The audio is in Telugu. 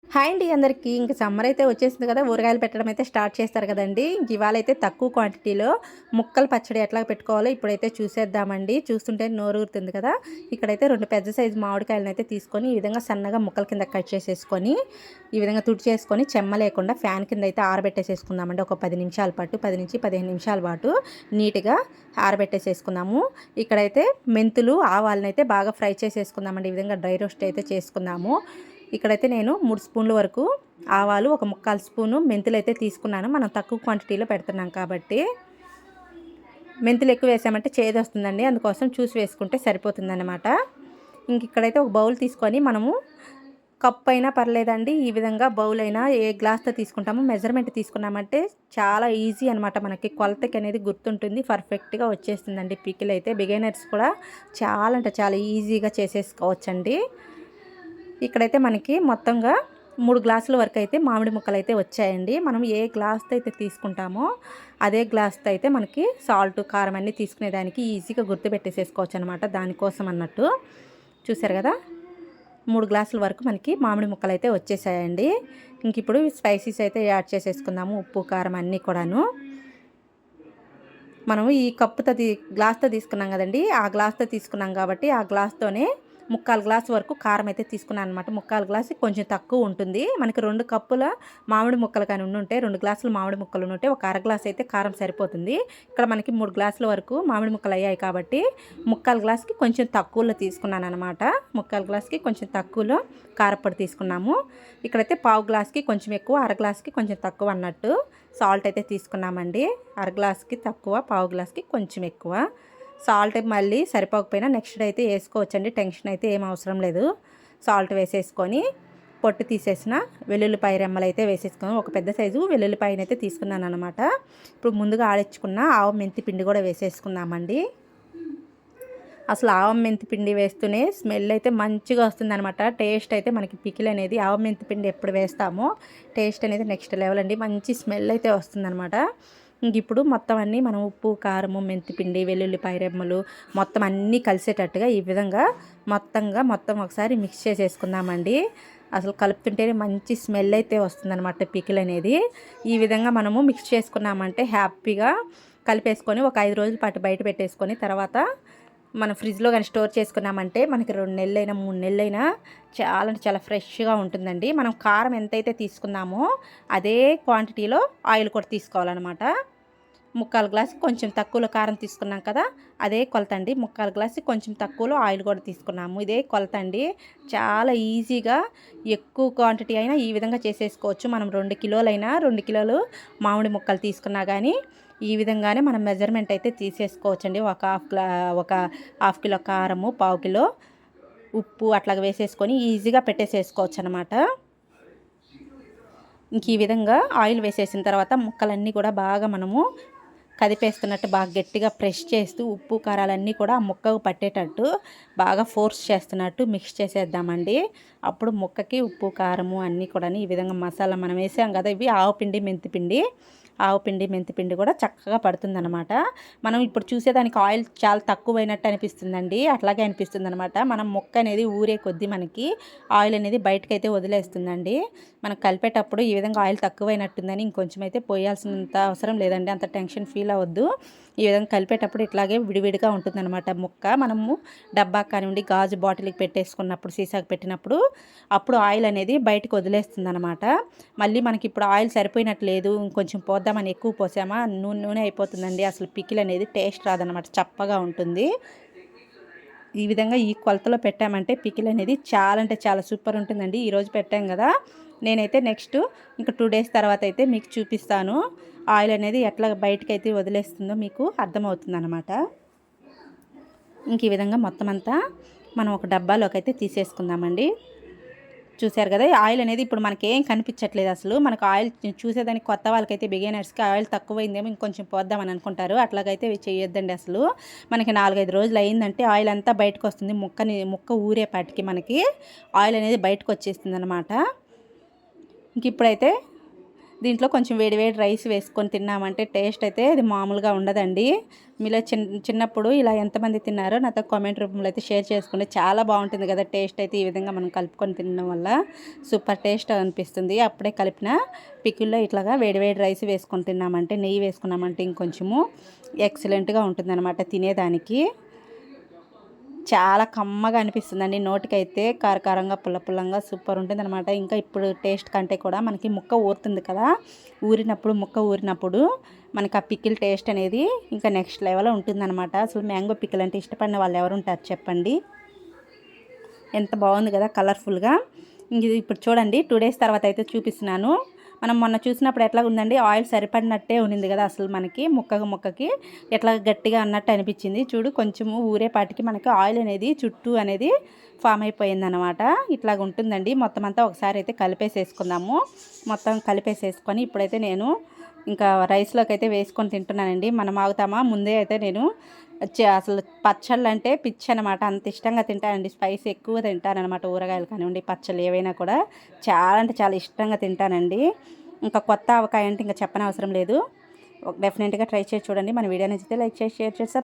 హాయ్ అండి అందరికీ. ఇంక సమ్మర్ అయితే వచ్చేసింది కదా! ఊరగాయలు పెట్టడం అయితే స్టార్ట్ చేస్తారు కదండీ! ఇంక ఇవాళైతే తక్కువ క్వాంటిటీలో ముక్కల పచ్చడి ఎట్లా పెట్టుకోవాలో ఇప్పుడైతే చూసేద్దామండి. చూస్తుంటే నోరూరుతుంది కదా! ఇక్కడైతే 2 పెద్ద సైజు మామిడికాయలనైతే తీసుకొని, ఈ విధంగా సన్నగా ముక్కల కింద కట్ చేసేసుకొని, ఈ విధంగా తుడిచేసుకొని చెమ్మ లేకుండా ఫ్యాన్ కింద అయితే ఆరబెట్టేసేసుకుందామండి. ఒక 10 నిమిషాల పాటు, 10-15 నిమిషాల పాటు నీట్‌గా ఆరబెట్టేసేసుకుందాము. ఇక్కడైతే మెంతులు, ఆవాలనైతే బాగా ఫ్రై చేసేసుకుందామండి. ఈ విధంగా డ్రై రోస్ట్ అయితే చేసుకుందాము. ఇక్కడైతే నేను 3 స్పూన్ల వరకు ఆవాలు, ఒక 3/4 స్పూను మెంతులైతే తీసుకున్నాను. మనం తక్కువ క్వాంటిటీలో పెడుతున్నాం కాబట్టి. మెంతులు ఎక్కువ వేసామంటే చేదొస్తుందండి. అందుకోసం చూసి వేసుకుంటే సరిపోతుందన్నమాట. ఇక్కడైతే ఒక బౌల్ తీసుకొని మనము కప్ అయినా పర్లేదండి. ఈ విధంగా బౌల్ అయినా ఏ గ్లాస్‌తో తీసుకుంటామో మెజర్‌మెంట్ తీసుకున్నామంటే చాలా ఈజీ అనమాట. మనకి కొలతకి అనేది గుర్తుంటుంది. పర్ఫెక్ట్‌గా వచ్చేస్తుందండి పికిల్ అయితే. బిగినర్స్ కూడా చాలా అంటే చాలా ఈజీగా చేసేసుకోవచ్చండి. ఇక్కడైతే మనకి మొత్తంగా 3 గ్లాసుల వరకు అయితే మామిడి ముక్కలైతే వచ్చాయండి. మనం ఏ గ్లాస్‌తో అయితే తీసుకుంటామో అదే గ్లాస్‌తో అయితే మనకి సాల్ట్, కారం అన్నీ తీసుకునేదానికి ఈజీగా గుర్తుపెట్టేసేసుకోవచ్చు అనమాట. దానికోసం అన్నట్టు. చూసారు కదా! 3 గ్లాసుల వరకు మనకి మామిడి ముక్కలైతే వచ్చేసాయండి. ఇప్పుడు స్పైసీస్ అయితే యాడ్ చేసేసుకుందాము. ఉప్పు, కారం అన్నీ కూడాను. మనము ఈ కప్పుతో గ్లాస్‌తో తీసుకున్నాం కదండీ! ఆ గ్లాస్‌తో తీసుకున్నాం కాబట్టి ఆ గ్లాస్‌తోనే 3/4 గ్లాస్ వరకు కారం అయితే తీసుకున్నాను అనమాట. 3/4 గ్లాస్ కొంచెం తక్కువ ఉంటుంది. మనకి 2 కప్పుల మామిడి ముక్కలు కానీ ఉండుంటే 2 గ్లాసులు మామిడి ముక్కలు ఉంటే ఒక అర గ్లాస్ అయితే కారం సరిపోతుంది. ఇక్కడ మనకి 3 గ్లాసుల వరకు మామిడి ముక్కలు అయ్యాయి కాబట్టి 3/4 గ్లాస్‌కి కొంచెం తక్కువలో తీసుకున్నాను అనమాట. 3/4 గ్లాస్‌కి కొంచెం తక్కువలో కారప్పొడి తీసుకున్నాము. ఇక్కడైతే పావు గ్లాస్‌కి కొంచెం ఎక్కువ, అర గ్లాస్‌కి కొంచెం తక్కువ అన్నట్టు సాల్ట్ అయితే తీసుకున్నామండి. అర గ్లాస్‌కి తక్కువ, పావు గ్లాస్‌కి కొంచెం ఎక్కువ. సాల్ట్ మళ్ళీ సరిపోకపోయినా నెక్స్ట్ అయితే వేసుకోవచ్చండి. టెన్షన్ అయితే ఏం అవసరం లేదు. సాల్ట్ వేసేసుకొని పొట్టు తీసేసిన వెల్లుల్లిపాయ రెమ్మలైతే వేసేసుకొని ఒక పెద్ద సైజు వెల్లుల్లిపాయనైతే తీసుకున్నాను అనమాట. ఇప్పుడు ముందుగా ఆడించుకున్న ఆవ మెంతి పిండి కూడా వేసేసుకుందామండి. అసలు ఆవం మెంతి పిండి వేస్తూనే స్మెల్ అయితే మంచిగా వస్తుందనమాట. టేస్ట్ అయితే మనకి పికిల్ అనేది ఆవం మెంతి పిండి ఎప్పుడు వేస్తామో టేస్ట్ అనేది నెక్స్ట్ లెవెల్ అండి. మంచి స్మెల్ అయితే వస్తుందనమాట. ఇప్పుడు మొత్తం అన్నీ మనం ఉప్పు, కారము, మెంతిపిండి, వెల్లుల్లిపాయ రెమ్మలు మొత్తం అన్నీ కలిసేటట్టుగా ఈ విధంగా మొత్తం ఒకసారి మిక్స్ చేసేసుకుందామండి. అసలు కలుపుతుంటేనే మంచి స్మెల్ అయితే వస్తుందన్నమాట పికిల్ అనేది. ఈ విధంగా మనము మిక్స్ చేసుకున్నామంటే హ్యాపీగా కలిపేసుకొని ఒక 5 రోజుల పాటు బయట పెట్టేసుకొని తర్వాత మనం ఫ్రిడ్జ్లో కానీ స్టోర్ చేసుకున్నామంటే మనకి 2 నెలలైనా 3 నెలలైనా చాలా అంటే చాలా ఫ్రెష్గా ఉంటుందండి. మనం కారం ఎంతైతే తీసుకున్నామో అదే క్వాంటిటీలో ఆయిల్ కూడా తీసుకోవాలన్నమాట. 3/4 గ్లాసుకి కొంచెం తక్కువలో కారం తీసుకున్నాం కదా, అదే కొలత అండి. 3/4 గ్లాసుకి కొంచెం తక్కువలో ఆయిల్ కూడా తీసుకున్నాము. ఇదే కొలత అండి. చాలా ఈజీగా ఎక్కువ క్వాంటిటీ అయినా ఈ విధంగా చేసేసుకోవచ్చు. మనం 2 కిలోలైనా 2 కిలోలు మామిడి ముక్కలు తీసుకున్నా కానీ ఈ విధంగానే మనం మెజర్మెంట్ అయితే తీసేసుకోవచ్చండి. ఒక హాఫ్ కిలో కారము, పావు కిలో ఉప్పు అట్లాగా వేసేసుకొని ఈజీగా పెట్టేసేసుకోవచ్చు అనమాట. ఈ విధంగా ఆయిల్ వేసేసిన తర్వాత ముక్కలన్నీ కూడా బాగా మనము కదిపేస్తున్నట్టు బాగా గట్టిగా ప్రెస్ చేస్తూ ఉప్పు కారాలన్నీ కూడా ఆ ముక్కకు పట్టేటట్టు బాగా ఫోర్స్ చేస్తున్నట్టు మిక్స్ చేసేద్దామండి. అప్పుడు ముక్కకి ఉప్పు కారము అన్నీ కూడా ఈ విధంగా మసాలా మనం వేసాం కదా, ఇవి ఆవపిండి, మెంతిపిండి, ఆవపిండి, మెంతిపిండి కూడా చక్కగా పడుతుందన్నమాట. మనం ఇప్పుడు చూసేదానికి ఆయిల్ చాలా తక్కువైనట్టు అనిపిస్తుందండి. అట్లాగే అనిపిస్తుందన్నమాట. మనం ముక్క అనేది ఊరే కొద్దీ మనకి ఆయిల్ అనేది బయటకైతే వదిలేస్తుందండి. మనం కలిపేటప్పుడు ఈ విధంగా ఆయిల్ తక్కువైనట్టుందని ఇంకొంచెం అయితే పోయాల్సినంత అవసరం లేదండి. అంత టెన్షన్ ఫీల్ అవ్వద్దు. ఈ విధంగా కలిపేటప్పుడు ఇట్లాగే విడివిడిగా ఉంటుందన్నమాట ముక్క. మనము డబ్బా కానివ్వండి, గాజు బాటిల్కి పెట్టేసుకున్నప్పుడు, సీసాకి పెట్టినప్పుడు అప్పుడు ఆయిల్ అనేది బయటకు వదిలేస్తుందన్నమాట. మళ్ళీ మనకి ఇప్పుడు ఆయిల్ సరిపోయినట్టు లేదు, ఇంకొంచెం పోద్దామని ఎక్కువ పోసామా నూనె అయిపోతుందండి. అసలు పికిల్ అనేది టేస్ట్ రాదనమాట, చప్పగా ఉంటుంది. ఈ విధంగా ఈ కొలతలో పెట్టామంటే పికిల్ అనేది చాలా అంటే చాలా సూపర్ ఉంటుందండి. ఈరోజు పెట్టాం కదా, నేనైతే నెక్స్ట్ ఇంకా 2 డేస్ తర్వాత అయితే మీకు చూపిస్తాను. ఆయిల్ అనేది ఎట్లా బయటకైతే వదిలేస్తుందో మీకు అర్థమవుతుందన్నమాట. ఈ విధంగా మొత్తం అంతా మనం ఒక డబ్బాలోకి అయితే తీసేసుకుందామండి. చూసారు కదా, ఆయిల్ అనేది ఇప్పుడు మనకేం కనిపించట్లేదు అసలు. మనకు ఆయిల్ చూసేదానికి కొత్త వాళ్ళకైతే బిగినర్స్కి ఆయిల్ తక్కువైందేమో ఇంకొంచెం పోద్దామని అనుకుంటారు. అట్లాగైతే చేయొద్దండి అసలు. మనకి 4-5 రోజులు అయిందంటే ఆయిల్ అంతా బయటకు వస్తుంది. ముక్క ఊరేపాటికి మనకి ఆయిల్ అనేది బయటకు వచ్చేస్తుంది అనమాట. ఇప్పుడైతే దీంట్లో కొంచెం వేడి రైస్ వేసుకొని తిన్నామంటే టేస్ట్ అయితే ఇది మామూలుగా ఉండదండి. మీలో చిన్నప్పుడు ఇలా ఎంతమంది తిన్నారో నాతో కామెంట్ రూపంలో అయితే షేర్ చేసుకోండి. చాలా బాగుంటుంది కదా టేస్ట్ అయితే. ఈ విధంగా మనం కలుపుకొని తినడం వల్ల సూపర్ టేస్ట్ అనిపిస్తుంది. అప్పుడే కలిపిన పికిల్లో ఇట్లాగా వేడి రైస్ వేసుకొని తిన్నామంటే, నెయ్యి వేసుకున్నామంటే ఇంకొంచెము ఎక్సలెంట్గా ఉంటుందన్నమాట తినేదానికి. చాలా కమ్మగా అనిపిస్తుందండి నోటికైతే. కారంగా పుల్లంగా సూపర్ ఉంటుందన్నమాట. ఇంకా ఇప్పుడు టేస్ట్ కంటే కూడా మనకి ముక్క ఊరుతుంది కదా, ముక్క ఊరినప్పుడు మనకి ఆ పికిల్ టేస్ట్ అనేది ఇంకా నెక్స్ట్ లెవెల్లో ఉంటుందన్నమాట. అసలు మ్యాంగో పికిల్ అంటే ఇష్టపడిన వాళ్ళు ఎవరు ఉంటారు చెప్పండి. ఎంత బాగుంది కదా కలర్ఫుల్గా. ఇప్పుడు చూడండి 2 డేస్ తర్వాత అయితే చూపిస్తున్నాను. మనం మొన్న చూసినప్పుడు ఎట్లా ఉందండి, ఆయిల్ సరిపడినట్టే ఉన్నింది కదా. అసలు మనకి ముక్కకి ఎట్లా గట్టిగా అన్నట్టు అనిపించింది. చూడు కొంచెము ఊరేపాటికి మనకి ఆయిల్ అనేది చుట్టూ అనేది ఫామ్ అయిపోయిందనమాట. ఇట్లాగ ఉంటుందండి. మొత్తం అంతా ఒకసారి అయితే కలిపేసేసుకుందాము. మొత్తం కలిపేసేసుకొని ఇప్పుడైతే నేను ఇంకా రైస్లోకి అయితే వేసుకొని తింటున్నానండి. మనం ఆగుతామా, ముందే అయితే నేను అసలు పచ్చళ్ళు అంటే పిచ్చి అనమాట. అంత ఇష్టంగా తింటానండి. స్పైస్ ఎక్కువ తింటానమాట. ఊరగాయలు కానివ్వండి, పచ్చళ్ళు ఏవైనా కూడా చాలా అంటే చాలా ఇష్టంగా తింటానండి. ఇంకా కొత్త ఆవకాయ అంటే ఇంకా చెప్పనవసరం లేదు. డెఫినెట్గా ట్రై చేసి చూడండి. మన వీడియో నచ్చితే లైక్ చేసి షేర్ చేసి